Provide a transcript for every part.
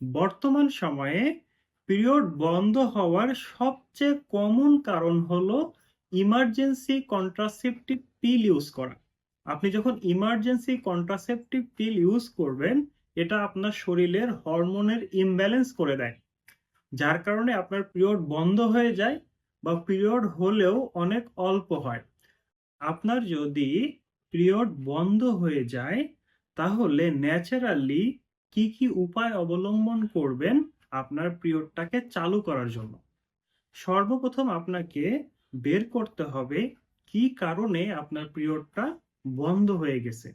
বর্তমান সময়ে পিরিয়ড বন্ধ হওয়ার সবচেয়ে কমন কারণ হলো ইমার্জেন্সি কন্ট্রাসেপটিভ পিল ইউজ করা। আপনি যখন ইমার্জেন্সি কন্ট্রাসেপটিভ পিল ইউজ করবেন, এটা আপনার শরীরের হরমোনের ইমব্যালেন্স করে দেয়, যার কারণে আপনার পিরিয়ড বন্ধ হয়ে যায় বা পিরিয়ড হলেও অনেক অল্প হয়। আপনার যদি পিরিয়ড বন্ধ হয়ে যায়, তাহলে ন্যাচারালি কি কি উপায় অবলম্বন করবেন আপনার পিরিয়ডটাকে চালু করার জন্য? সর্বপ্রথম আপনাকে বের করতে হবে কি কারণে আপনার পিরিয়ডটা বন্ধ হয়ে গেছে।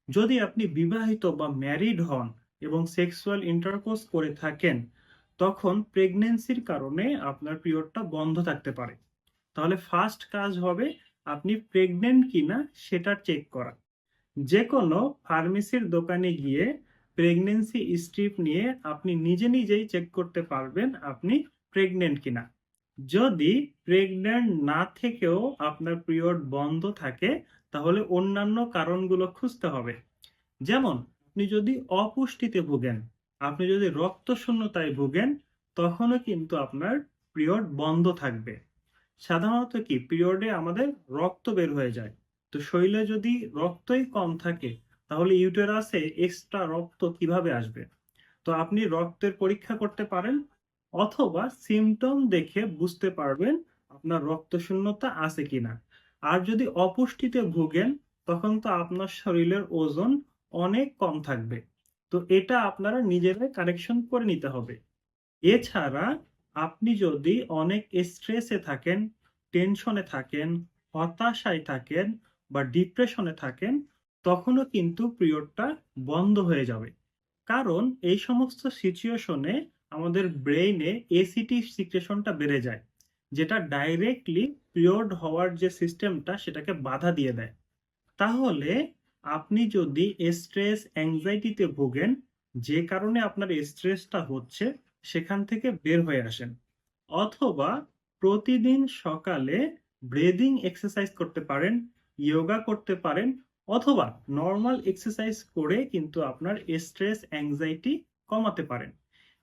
যদি আপনি বিবাহিত বা ম্যারিড হন এবং সেক্সুয়াল ইন্টারকোর্স করে থাকেন, তখন প্রেগন্যান্সির কারণে আপনার পিরিয়ডটা বন্ধ থাকতে পারে। তাহলে ফার্স্ট কাজ হবে আপনি প্রেগনেন্ট কিনা সেটা চেক করা। যে কোনো ফার্মেসির দোকানে গিয়ে প্রেগনেন্সি স্ট্রিপ নিয়ে আপনি নিজে নিজেই চেক করতে পারবেন আপনি প্রেগনেন্ট কিনা। যদি প্রেগনেন্ট না থেকেও আপনার পিরিয়ড বন্ধ থাকে, তাহলে অন্যান্য কারণগুলো খুঁজতে হবে। যেমন আপনি যদি অপুষ্টিতে ভোগেন, আপনি যদি রক্তশূন্যতায় ভোগেন, তখনও কিন্তু আপনার পিরিয়ড বন্ধ থাকবে। সাধারণত কি পিরিয়ডে আমাদের রক্ত বের হয়ে যায়, তো শরীরে যদি রক্তই কম থাকে, তাহলে ইউটেরাসে এক্সট্রা রক্ত কিভাবে আসবে? তো আপনি রক্তের পরীক্ষা করতে পারেন, অথবা সিমটম দেখে বুঝতে পারবেন আপনার রক্তশূন্যতা আছে কিনা। আর যদি অপুষ্টিতে ভোগেন, তখন তো আপনার শরীরের ওজন অনেক কম থাকবে। তো এটা আপনারা নিজেরাই কারেকশন করে নিতে হবে। এছাড়া আপনি যদি অনেক স্ট্রেসে থাকেন, টেনশনে থাকেন, হতাশায় থাকেন বা ডিপ্রেশনে থাকেন, তখনও কিন্তু পিরিয়ডটা বন্ধ হয়ে যাবে। কারণ এই সমস্ত সিচুয়েশনে আমাদের ব্রেইনে এসিটি সিক্রেশনটা বেড়ে যায়, যেটা ডাইরেক্টলি পিরিয়ড হওয়ার যে সিস্টেমটা সেটাকে বাধা দিয়ে দেয়। তাহলে আপনি যদি স্ট্রেস অ্যাংজাইটিতে ভোগেন, যে কারণে আপনার স্ট্রেসটা হচ্ছে, সেখান থেকে বের হয়ে আসেন। অথবা প্রতিদিন সকালে ব্রেদিং এক্সারসাইজ করতে পারেন, যোগা করতে পারেন, অথবা নর্মাল এক্সারসাইজ করে কিন্তু আপনার স্ট্রেস অ্যাংজাইটি কমাতে পারেন।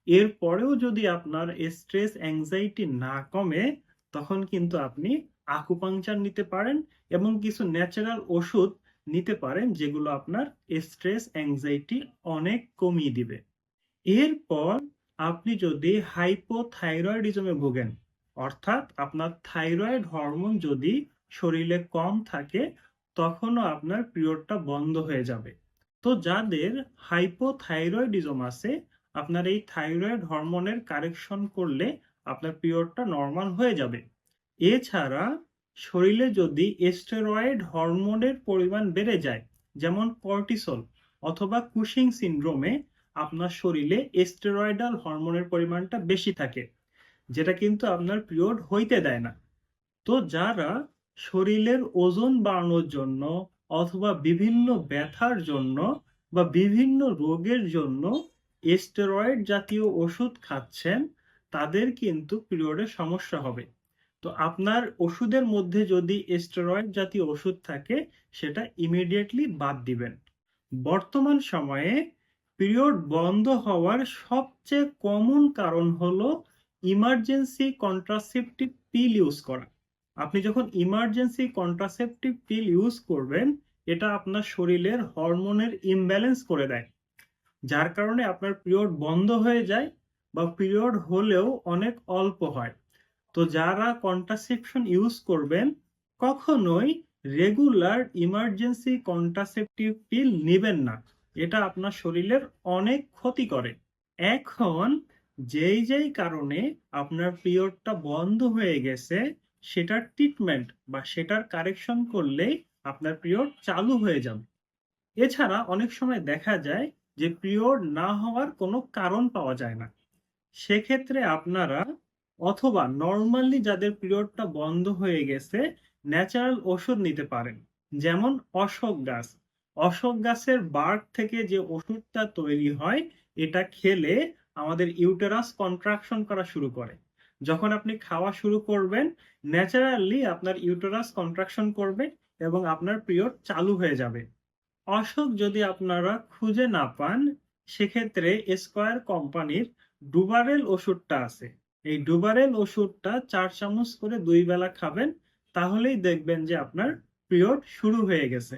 এরপরেও যদি আপনার স্ট্রেস অ্যাংজাইটি না কমে, তখন কিন্তু আপনি আকুপাংচার নিতে পারেন এবং কিছু ন্যাচারাল ওষুধ নিতে পারেন, যেগুলো আপনার স্ট্রেস অ্যাংজাইটি অনেক কমিয়ে দিবে। এরপর আপনি যদি হাইপোথাইরয়েডিজমে ভোগেন, অর্থাৎ আপনার থাইরয়েড হরমোন যদি শরীরে কম থাকে, তখনও আপনার পিরিয়ডটা বন্ধ হয়ে যাবে। তো যাদের হাইপোথাইরয়েডিজম আছে, আপনার এই থাইরয়েড হরমোনের কারেকশন করলে আপনার পিরিয়ডটা নর্মাল হয়ে যাবে। এছাড়া শরীরে যদি স্টেরয়েড হরমোনের পরিমাণ বেড়ে যায়, যেমন কর্টিসল অথবা কুশিং সিনড্রোমে আপনার শরীরে স্টেরয়েডাল হরমোনের পরিমাণটা বেশি থাকে, যেটা কিন্তু আপনার পিরিয়ড হইতে দেয় না। তো যারা শরীরের ওজন বাড়ানোর জন্য অথবা বিভিন্ন ব্যথার জন্য বা বিভিন্ন রোগের জন্য স্টেরয়েড জাতীয় ওষুধ খাচ্ছেন, তাদের কিন্তু পিরিয়ডে সমস্যা হবে। তো আপনার ওষুধের মধ্যে যদি স্টেরয়েড জাতীয় ওষুধ থাকে, সেটা ইমিডিয়েটলি বাদ দিবেন। বর্তমান সময়ে পিরিয়ড বন্ধ হওয়ার সবচেয়ে কমন কারণ হলো ইমার্জেন্সি কন্ট্রাসেপটিভ পিল ইউজ করা। আপনি যখন ইমার্জেন্সি কন্ট্রাসেপটিভ পিল ইউজ করবেন, এটা আপনার শরীরের হরমোনের ইমব্যালেন্স করে দেয়, যার কারণে আপনার পিরিয়ড বন্ধ হয়ে যায় বা পিরিয়ড হলেও অনেক অল্প হয়। তো যারা কন্ট্রাসেপশন ইউজ করবেন, কখনোই রেগুলার ইমার্জেন্সি কন্ট্রাসেপটিভ পিল নেবেন না। এটা আপনার শরীরের অনেক ক্ষতি করে। এখন যেই যেই কারণে আপনার পিরিয়ডটা বন্ধ হয়ে গেছে, সেটার ট্রিটমেন্ট বা সেটার কারেকশন করলেই আপনার পিরিয়ড চালু হয়ে যাবে। এছাড়া অনেক সময় দেখা যায় যে পিরিয়ড না হওয়ার কোনো কারণ পাওয়া যায় না। সেক্ষেত্রে আপনারা অথবা নর্মালি যাদের পিরিয়ডটা বন্ধ হয়ে গেছে, ন্যাচারাল ওষুধ নিতে পারেন। যেমন অশোক গাছ, অশোক গাছের বার্ক থেকে যে ওষুধটা তৈরি হয়, এটা খেলে আমাদের ইউটেরাস কন্ট্রাকশন করা শুরু করে। যখন আপনি খাওয়া শুরু করবেন, ন্যাচারালি আপনার ইউটেরাস কন্ট্রাকশন করবে এবং আপনার পিরিয়ড চালু হয়ে যাবে। অশোক যদি আপনারা খুঁজে না পান, সেক্ষেত্রে স্কয়ার কোম্পানির ডুবারেল ওষুধটা আছে। এই ডুবারেল ওষুধটা 4 চামচ করে 2 বেলা খাবেন, তাহলেই দেখবেন যে আপনার পিরিয়ড শুরু হয়ে গেছে।